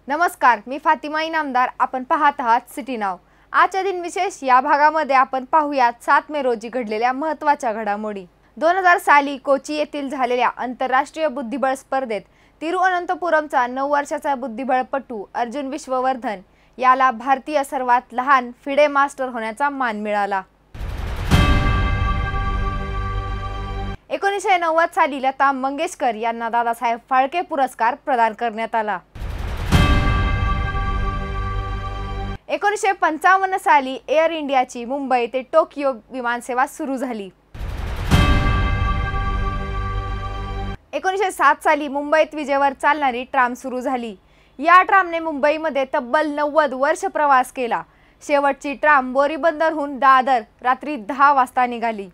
नमस्कार, मी फातिमा इनामदार. आपण पाहत आहात सिटी नाव. आजच्या दिन विशेष या भागामध्ये आपण पाहूयात 7 मे रोजी घडलेल्या महत्त्वाच्या घडामोडी. 2000 साली कोची येथील झालेल्या आंतरराष्ट्रीय बुद्धिबळ स्पर्धेत तिरुअनंतपुरमचा 9 वर्षाचा बुद्धिबळपटू अर्जुन विश्ववर्धन याला भारतीय सर्वात लहान फिडे मास्टर होण्याचा मान मिळाला. 1990 साली लता मंगेशकर यांना दादासाहेब फाळके पुरस्कार प्रदान करण्यात आला. 1955 साली एअर इंडियाची मुंबई ते टोकियो विमानसेवा सुरू झाली. 1907 साली मुंबईत विजेवर चालणारी ट्राम सुरू झाली. या ट्रामने मुंबईमध्ये तब्बल 90 वर्ष प्रवास केला. शेवटची ट्राम बोरीबंदरहून दादर रात्री 10 वाजता निघाली.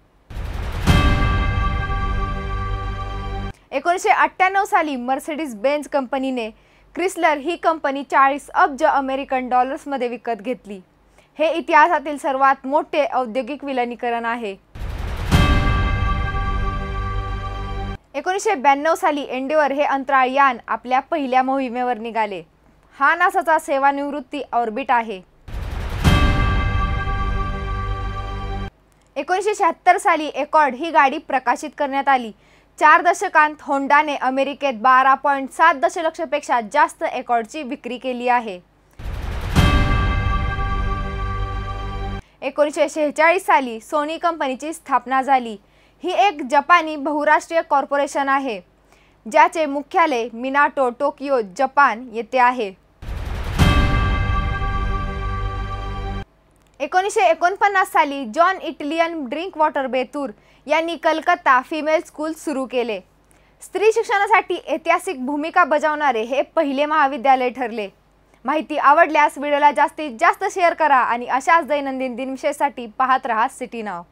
1998 साली मर्सिडीज बेंझ कंपनीने क्रिसलर ही कंपनी 40 अब्ज अमेरिकन डॉलर्समध्ये विकत घेतली. हे इतिहासातील सर्वात मोठे औद्योगिक विलिनीकरण आहे. 1992 साली एंडेवर हे अंतराळ यान आपल्या पहिल्या मोहिमेवर निघाले. हा नासाचा सेवानिवृत्ती ऑर्बिट आहे. 1976 साली एकॉर्ड ही गाडी प्रकाशित करण्यात आली. 4 दशकांत होंडाने अमेरिकेत 12.7 दशलक्षपेक्षा जास्त एकॉर्डची विक्री केली आहे. 1946 साली सोनी कंपनीची स्थापना झाली. ही एक जपानी बहुराष्ट्रीय कॉर्पोरेशन आहे ज्याचे मुख्यालय मिनाटो टोकियो जपान येथे आहे. 1949 साली जॉन इटलियन ड्रिंक वॉटर बेतूर यांनी कलकत्ता फिमेल स्कूल सुरू केले. स्त्री शिक्षणासाठी ऐतिहासिक भूमिका बजावणारे हे पहिले महाविद्यालय ठरले. माहिती आवडल्यास व्हिडिओला जास्तीत जास्त शेअर करा आणि अशाच दैनंदिन दिनविशेषासाठी पाहत रहा सिटी नाव.